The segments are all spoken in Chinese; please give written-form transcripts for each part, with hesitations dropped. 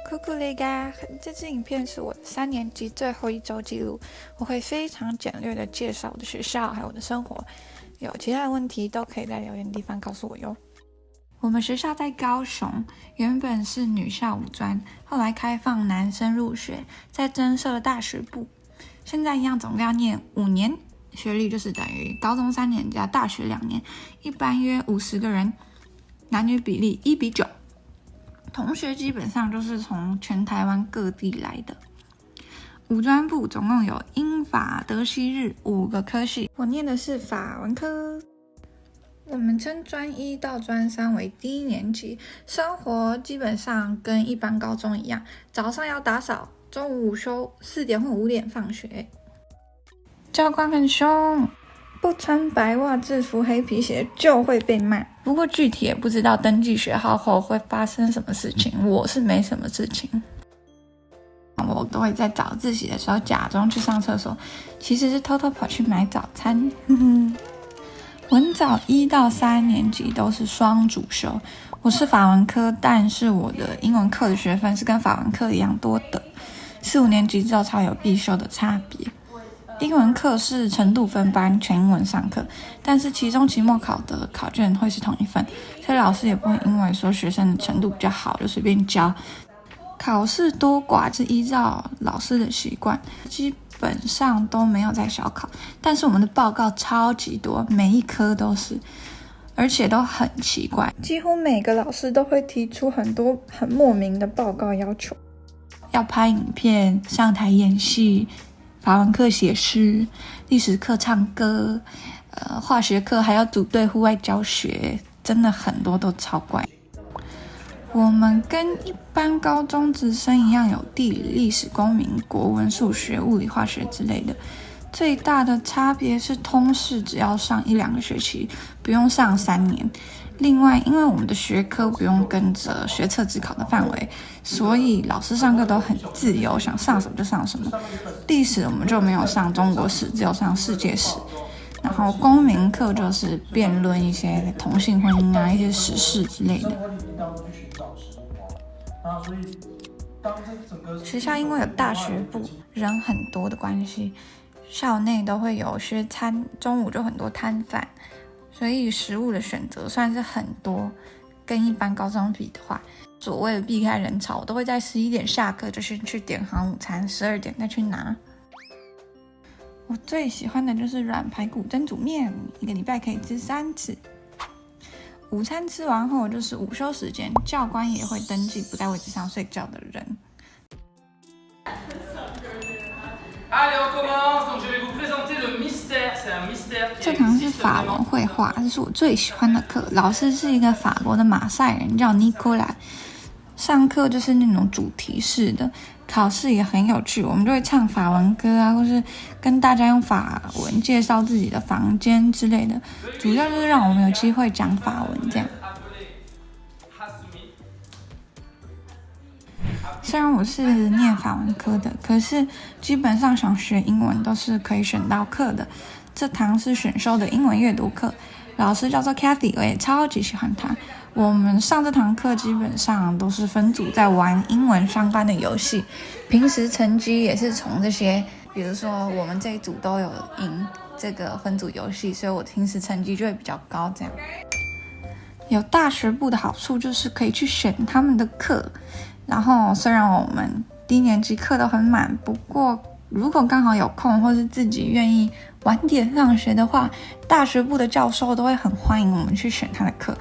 酷酷雷嘎！这支影片是我的3年级最后一周记录，我会非常简略的介绍我的学校还有我的生活，有其他的问题都可以在留言地方告诉我哟。我们学校在高雄，原本是女校五专，后来开放男生入学，再增设了大学部，现在一样总共要念5年，学历就是等于高中3年加大学2年，一班约50个人，男女比例1:9。同学基本上就是从全台湾各地来的。五专部总共有英法德西日5个科系，我念的是法文科。我们称专1到专3为低年级，生活基本上跟一般高中一样，早上要打扫，中午午休，4点或5点放学。教官很凶，不穿白袜制服黑皮鞋就会被骂。不过具体也不知道登记学号后会发生什么事情，我是没什么事情。我都会在早自习的时候假装去上厕所，其实是偷偷跑去买早餐。文藻1到3年级都是双主修，我是法文科，但是我的英文课的学分是跟法文课一样多的，4、5年级之后才有必修的差别。英文课是程度分班，全英文上课，但是期中期末考的考卷会是同一份，所以老师也不会因为说学生的程度比较好就随便教。考试多寡是依照老师的习惯，基本上都没有在小考，但是我们的报告超级多，每一科都是，而且都很奇怪，几乎每个老师都会提出很多很莫名的报告要求，要拍影片、上台演戏，法文课写诗，历史课唱歌，化学课还要组队户外教学，真的很多都超怪。我们跟一般高中直升一样，有地理、历史、公民、国文、数学、物理、化学之类的。最大的差别是通识只要上1-2个学期，不用上3年。另外，因为我们的学科不用跟着学测指考的范围，所以老师上课都很自由，想上什么就上什么。历史我们就没有上中国史，只有上世界史。然后公民课就是辩论一些同性婚姻啊，一些时事之类的。学校因为有大学部，人很多的关系，校内都会有学餐，中午就很多摊贩，所以食物的选择算是很多。跟一般高中比的话，为了避开人潮，我都会在11点下课就先去点好午餐，12点再去拿。我最喜欢的就是软排骨蒸煮面，一个礼拜可以吃3次。午餐吃完后就是午休时间，教官也会登记不在位置上睡觉的人。这堂是法文绘画，这是我最喜欢的课，老师是一个法国的马赛人，叫尼古拉。上课就是那种主题式的，考试也很有趣，我们就会唱法文歌啊，或是跟大家用法文介绍自己的房间之类的，主要就是让我们有机会讲法文这样。虽然我是念法文科的，可是基本上想学英文都是可以选到课的。这堂是选修的英文阅读课，老师叫做 Cathy， 我也超级喜欢她。我们上这堂课基本上都是分组在玩英文相关的游戏，平时成绩也是从这些，比如说我们这一组都有赢这个分组游戏，所以我平时成绩就会比较高这样。有大学部的好处就是可以去选他们的课，然后虽然我们低年级课都很满，不过如果刚好有空或是自己愿意晚点上学的话，大学部的教授都会很欢迎我们去选他的课。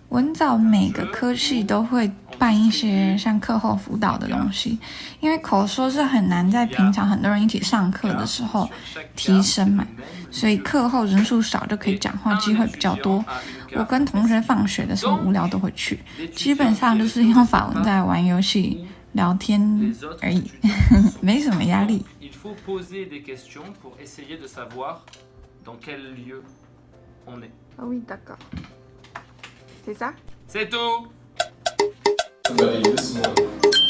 文藻每个科系都会办一些像课后辅导的东西，因为口说是很难在平常很多人一起上课的时候提升嘛，所以课后人数少就可以讲话机会比较多。我跟同学放学的时候无聊都会去，基本上就是用法文在玩游戏聊天而已，没什么压力。Ah oui, d'accord. C'est ça? C'est tout. Somebody this one.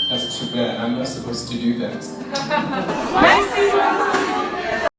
That's too bad. I'm not supposed to do that. Merci.